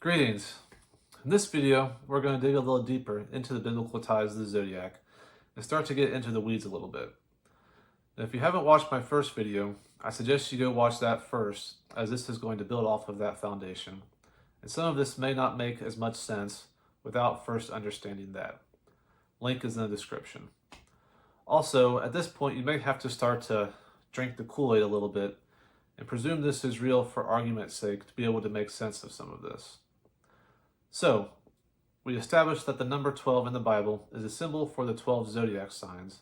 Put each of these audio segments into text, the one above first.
Greetings. In this video, we're going to dig a little deeper into the biblical ties of the zodiac and start to get into the weeds a little bit. Now, if you haven't watched my first video, I suggest you go watch that first, as this is going to build off of that foundation. And some of this may not make as much sense without first understanding that. Link is in the description. Also, at this point, you may have to start to drink the Kool-Aid a little bit and presume this is real for argument's sake to be able to make sense of some of this. So, we established that the number 12 in the Bible is a symbol for the 12 zodiac signs,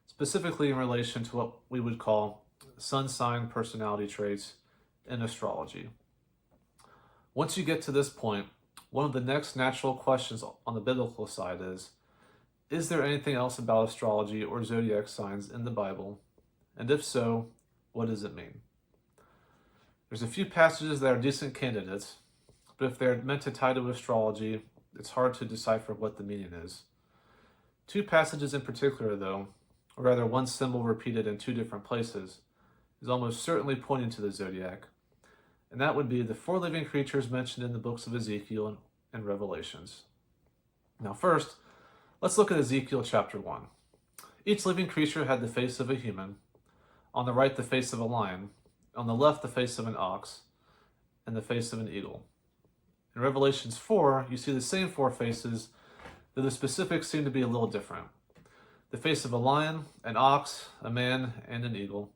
specifically in relation to what we would call sun sign personality traits in astrology. Once you get to this point, one of the next natural questions on the biblical side is there anything else about astrology or zodiac signs in the Bible? And if so, what does it mean? There's a few passages that are decent candidates, but if they're meant to tie to astrology, it's hard to decipher what the meaning is. Two passages in particular, though, or rather one symbol repeated in two different places, is almost certainly pointing to the zodiac, and that would be the four living creatures mentioned in the books of Ezekiel and Revelations. Now first, let's look at Ezekiel chapter 1. Each living creature had the face of a human, on the right the face of a lion, on the left the face of an ox, and the face of an eagle. In Revelations 4, you see the same four faces, though the specifics seem to be a little different. The face of a lion, an ox, a man, and an eagle.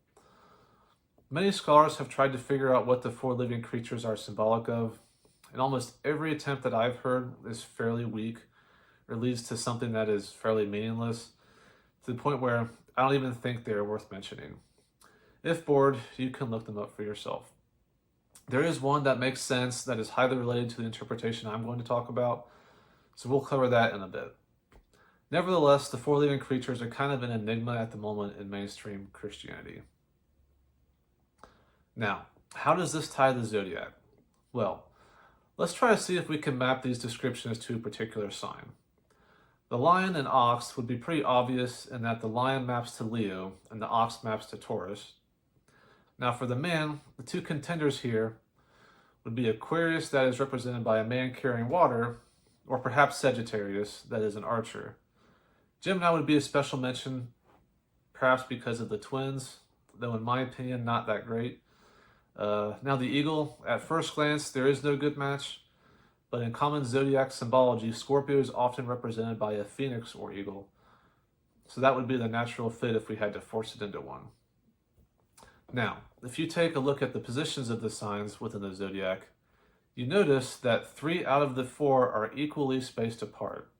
Many scholars have tried to figure out what the four living creatures are symbolic of, and almost every attempt that I've heard is fairly weak, or leads to something that is fairly meaningless, to the point where I don't even think they're worth mentioning. If bored, you can look them up for yourself. There is one that makes sense that is highly related to the interpretation I'm going to talk about, so we'll cover that in a bit. Nevertheless, the four living creatures are kind of an enigma at the moment in mainstream Christianity. Now, how does this tie to the zodiac? Well, let's try to see if we can map these descriptions to a particular sign. The lion and ox would be pretty obvious in that the lion maps to Leo and the ox maps to Taurus. Now for the man, the two contenders here would be Aquarius, that is represented by a man carrying water, or perhaps Sagittarius, that is an archer. Gemini would be a special mention, perhaps because of the twins, though in my opinion, not that great. Now the eagle, at first glance, there is no good match, but in common zodiac symbology, Scorpio is often represented by a phoenix or eagle, so that would be the natural fit if we had to force it into one. Now, if you take a look at the positions of the signs within the zodiac, you notice that 3 out of the 4 are equally spaced apart.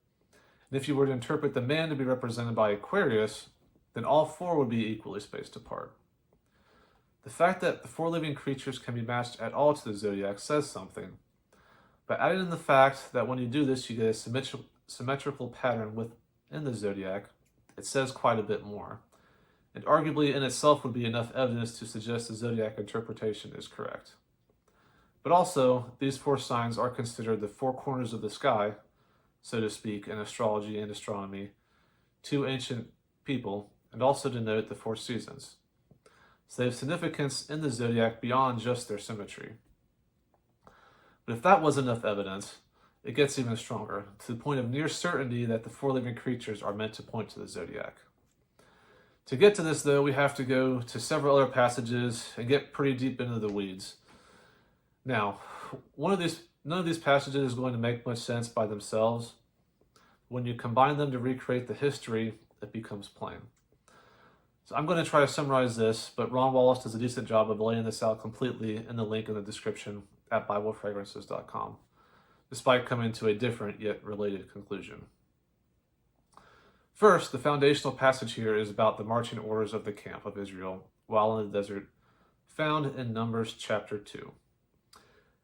And if you were to interpret the man to be represented by Aquarius, then all 4 would be equally spaced apart. The fact that the 4 living creatures can be matched at all to the zodiac says something. But adding in the fact that when you do this, you get a symmetrical pattern within the zodiac, it says quite a bit more. And arguably in itself would be enough evidence to suggest the zodiac interpretation is correct. But also, these 4 signs are considered the 4 corners of the sky, so to speak, in astrology and astronomy, to ancient people, and also denote the 4 seasons. So they have significance in the zodiac beyond just their symmetry. But if that was enough evidence, it gets even stronger, to the point of near certainty that the 4 living creatures are meant to point to the zodiac. To get to this, though, we have to go to several other passages and get pretty deep into the weeds. Now, none of these passages is going to make much sense by themselves. When you combine them to recreate the history, it becomes plain. So I'm going to try to summarize this, but Ron Wallace does a decent job of laying this out completely in the link in the description at BibleFragrances.com, despite coming to a different yet related conclusion. First, the foundational passage here is about the marching orders of the camp of Israel while in the desert, found in Numbers chapter 2.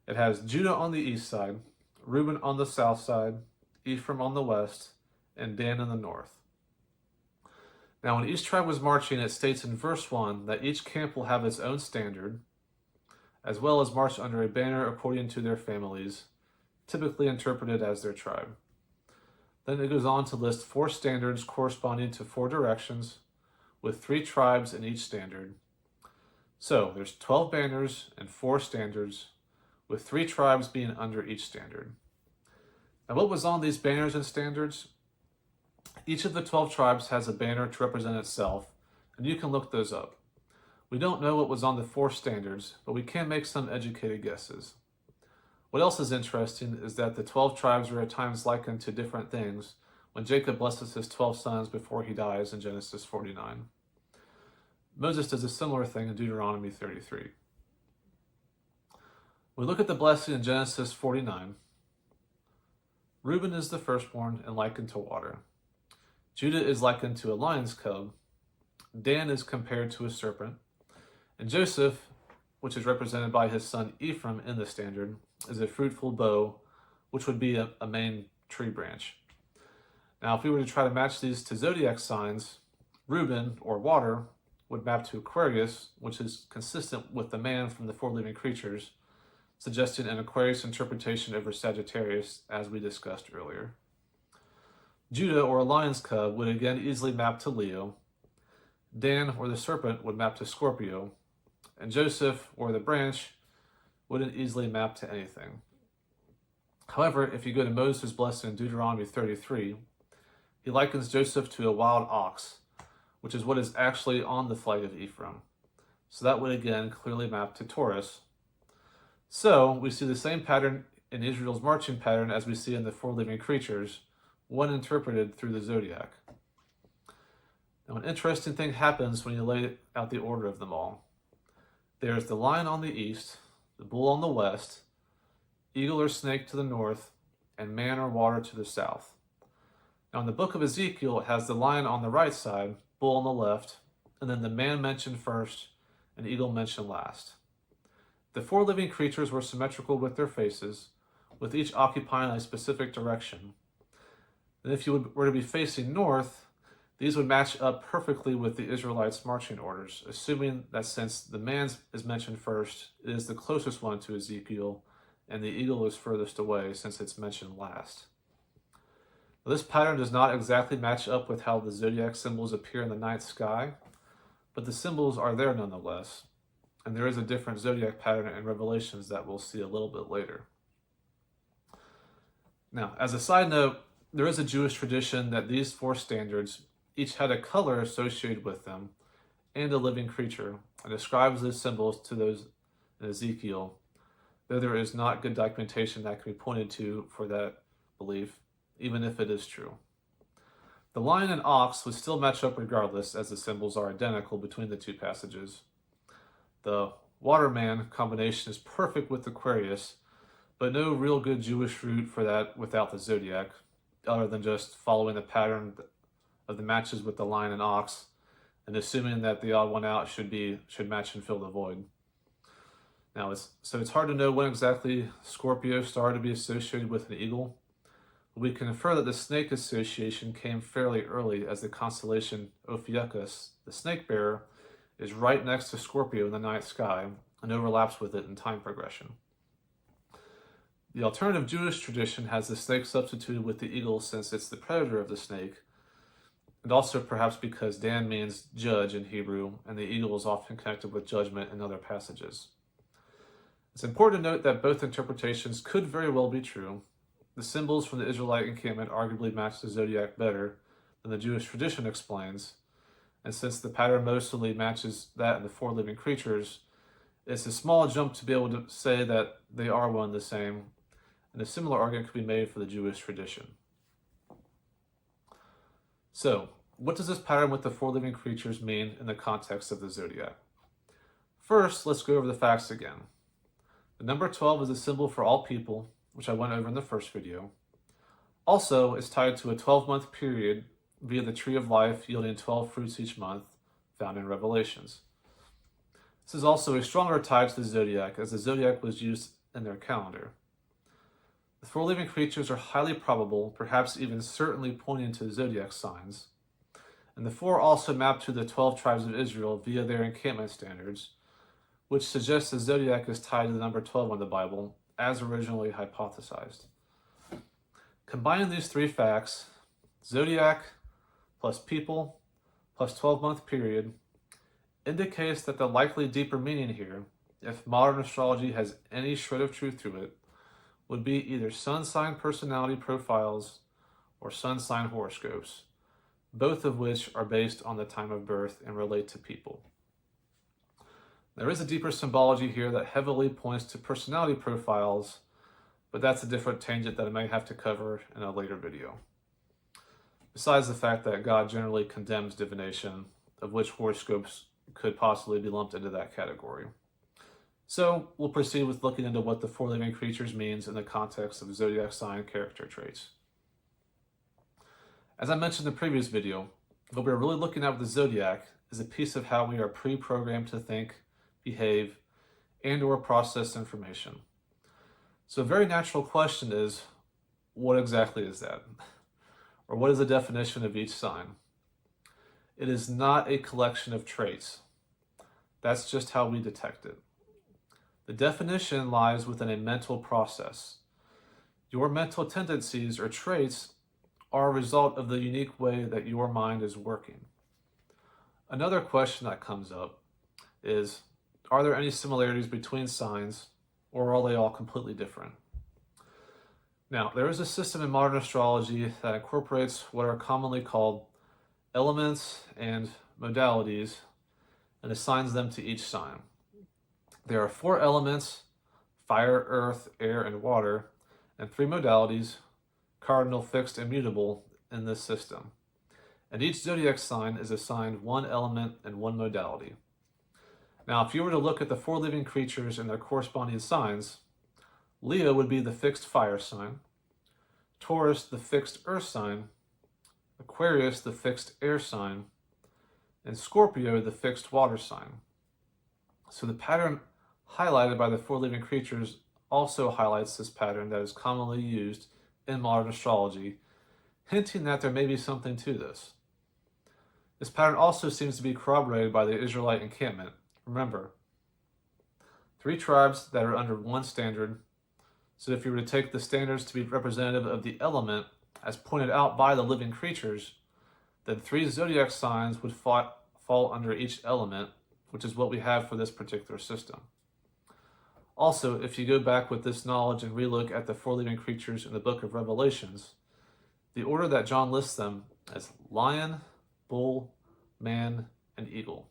It has Judah on the east side, Reuben on the south side, Ephraim on the west, and Dan in the north. Now, when each tribe was marching, it states in verse 1 that each camp will have its own standard, as well as march under a banner according to their families, typically interpreted as their tribe. Then it goes on to list 4 standards corresponding to 4 directions, with 3 tribes in each standard. So there's 12 banners and 4 standards, with 3 tribes being under each standard. Now, what was on these banners and standards? Each of the 12 tribes has a banner to represent itself, and you can look those up. We don't know what was on the 4 standards, but we can make some educated guesses. What else is interesting is that the 12 tribes are at times likened to different things when Jacob blesses his 12 sons before he dies in Genesis 49. Moses does a similar thing in Deuteronomy 33. We look at the blessing in Genesis 49. Reuben is the firstborn and likened to water. Judah is likened to a lion's cub. Dan is compared to a serpent. And Joseph, which is represented by his son Ephraim in the standard, is a fruitful bow, which would be a main tree branch. Now, if we were to try to match these to zodiac signs, Reuben, or water, would map to Aquarius, which is consistent with the man from the 4 living creatures, suggesting an Aquarius interpretation over Sagittarius, as we discussed earlier. Judah, or a lion's cub, would again easily map to Leo. Dan, or the serpent, would map to Scorpio. And Joseph, or the branch, wouldn't easily map to anything. However, if you go to Moses' blessing in Deuteronomy 33, he likens Joseph to a wild ox, which is what is actually on the flag of Ephraim. So that would again clearly map to Taurus. So we see the same pattern in Israel's marching pattern as we see in the 4 living creatures, one interpreted through the zodiac. Now, an interesting thing happens when you lay out the order of them all. There is the lion on the east, the bull on the west, eagle or snake to the north, and man or water to the south. Now, in the book of Ezekiel, it has the lion on the right side, bull on the left, and then the man mentioned first and eagle mentioned last. The 4 living creatures were symmetrical with their faces, with each occupying a specific direction. And if you were to be facing north, these would match up perfectly with the Israelites' marching orders, assuming that since the man is mentioned first, it is the closest one to Ezekiel, and the eagle is furthest away since it's mentioned last. Now, this pattern does not exactly match up with how the zodiac symbols appear in the night sky, but the symbols are there nonetheless, and there is a different zodiac pattern in Revelations that we'll see a little bit later. Now, as a side note, there is a Jewish tradition that these 4 standards each had a color associated with them and a living creature, and describes those symbols to those in Ezekiel, though there is not good documentation that can be pointed to for that belief, even if it is true. The lion and ox would still match up regardless, as the symbols are identical between the 2 passages. The waterman combination is perfect with Aquarius, but no real good Jewish root for that without the zodiac, other than just following the pattern of the matches with the lion and ox, and assuming that the odd one out should match and fill the void. Now, it's hard to know when exactly Scorpio started to be associated with an eagle. We can infer that the snake association came fairly early, as the constellation Ophiuchus, the snake bearer, is right next to Scorpio in the night sky and overlaps with it in time progression. The alternative Jewish tradition has the snake substituted with the eagle since it's the predator of the snake, and also perhaps because Dan means judge in Hebrew, and the eagle is often connected with judgment in other passages. It's important to note that both interpretations could very well be true. The symbols from the Israelite encampment arguably match the zodiac better than the Jewish tradition explains, and since the pattern mostly matches that in the 4 living creatures, it's a small jump to be able to say that they are one and the same, and a similar argument could be made for the Jewish tradition. So, what does this pattern with the 4 living creatures mean in the context of the zodiac? First, let's go over the facts again. The number 12 is a symbol for all people, which I went over in the first video. Also, it's tied to a 12-month period via the tree of life yielding 12 fruits each month, found in Revelations. This is also a stronger tie to the zodiac, as the zodiac was used in their calendar. The 4 living creatures are highly probable, perhaps even certainly pointing to the zodiac signs. And the 4 also map to the 12 tribes of Israel via their encampment standards, which suggests the zodiac is tied to the number 12 in the Bible, as originally hypothesized. Combining these 3 facts, zodiac plus people plus 12-month period, indicates that the likely deeper meaning here if modern astrology has any shred of truth to it, would be either sun sign personality profiles or sun sign horoscopes, both of which are based on the time of birth and relate to people. There is a deeper symbology here that heavily points to personality profiles, but that's a different tangent that I may have to cover in a later video. Besides the fact that God generally condemns divination, of which horoscopes could possibly be lumped into that category. So we'll proceed with looking into what the four living creatures means in the context of zodiac sign character traits. As I mentioned in the previous video, what we're really looking at with the zodiac is a piece of how we are pre-programmed to think, behave, and or process information. So a very natural question is, what exactly is that? Or what is the definition of each sign? It is not a collection of traits. That's just how we detect it. The definition lies within a mental process. Your mental tendencies or traits are a result of the unique way that your mind is working. Another question that comes up is, are there any similarities between signs, or are they all completely different? Now, there is a system in modern astrology that incorporates what are commonly called elements and modalities and assigns them to each sign. There are 4 elements: fire, earth, air, and water, and 3 modalities, cardinal, fixed, and mutable, in this system. And each zodiac sign is assigned 1 element and 1 modality. Now, if you were to look at the 4 living creatures and their corresponding signs, Leo would be the fixed fire sign, Taurus the fixed earth sign, Aquarius the fixed air sign, and Scorpio the fixed water sign. So the pattern highlighted by the 4 living creatures also highlights this pattern that is commonly used in modern astrology, hinting that there may be something to this. This pattern also seems to be corroborated by the Israelite encampment. Remember, 3 tribes that are under one standard. So if you were to take the standards to be representative of the element as pointed out by the living creatures, then 3 zodiac signs would fall under each element, which is what we have for this particular system. Also, if you go back with this knowledge and relook at the 4 living creatures in the book of Revelations, the order that John lists them as lion, bull, man, and eagle.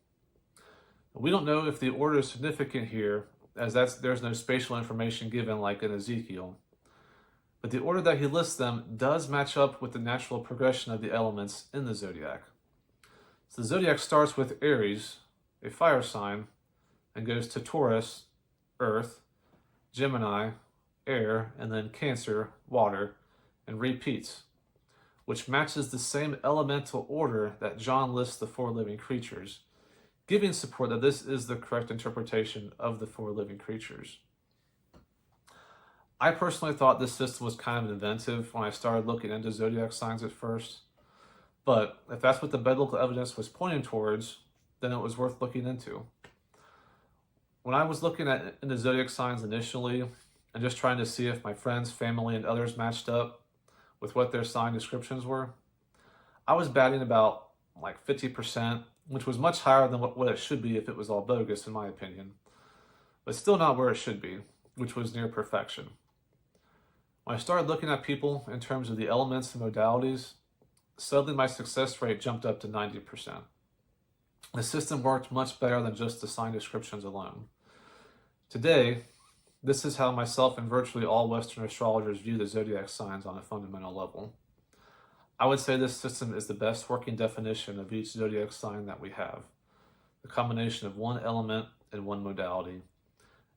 We don't know if the order is significant here, as there's no spatial information given like in Ezekiel. But the order that he lists them does match up with the natural progression of the elements in the zodiac. So the zodiac starts with Aries, a fire sign, and goes to Taurus, earth, Gemini, air, and then Cancer, water, and repeats, which matches the same elemental order that John lists the 4 living creatures, giving support that this is the correct interpretation of the 4 living creatures. I personally thought this system was kind of inventive when I started looking into zodiac signs at first, but if that's what the biblical evidence was pointing towards, then it was worth looking into. When I was looking into zodiac signs initially and just trying to see if my friends, family, and others matched up with what their sign descriptions were, I was batting about like 50%, which was much higher than what it should be if it was all bogus, in my opinion, but still not where it should be, which was near perfection. When I started looking at people in terms of the elements and modalities, suddenly my success rate jumped up to 90%. The system worked much better than just the sign descriptions alone. Today, this is how myself and virtually all Western astrologers view the zodiac signs on a fundamental level. I would say this system is the best working definition of each zodiac sign that we have. The combination of 1 element and 1 modality.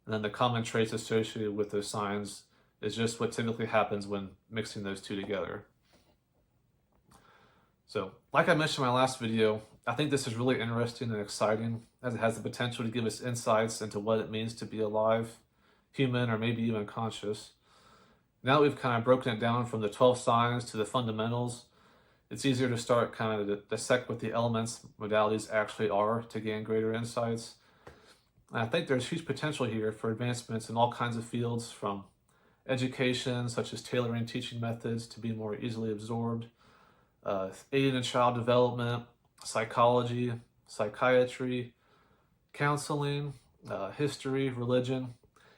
And then the common traits associated with those signs is just what typically happens when mixing those 2 together. So, like I mentioned in my last video, I think this is really interesting and exciting, as it has the potential to give us insights into what it means to be alive, human, or maybe even conscious. Now that we've kind of broken it down from the 12 signs to the fundamentals, it's easier to start kind of dissect what the elements, modalities actually are to gain greater insights. And I think there's huge potential here for advancements in all kinds of fields, from education, such as tailoring teaching methods to be more easily absorbed, aiding in child development, psychology, psychiatry, counseling, history, religion,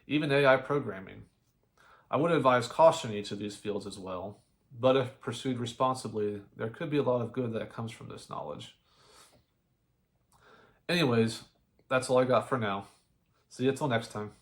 even AI programming. I would advise caution in each of these fields as well, but if pursued responsibly, there could be a lot of good that comes from this knowledge. Anyways, that's all I got for now. See you till next time.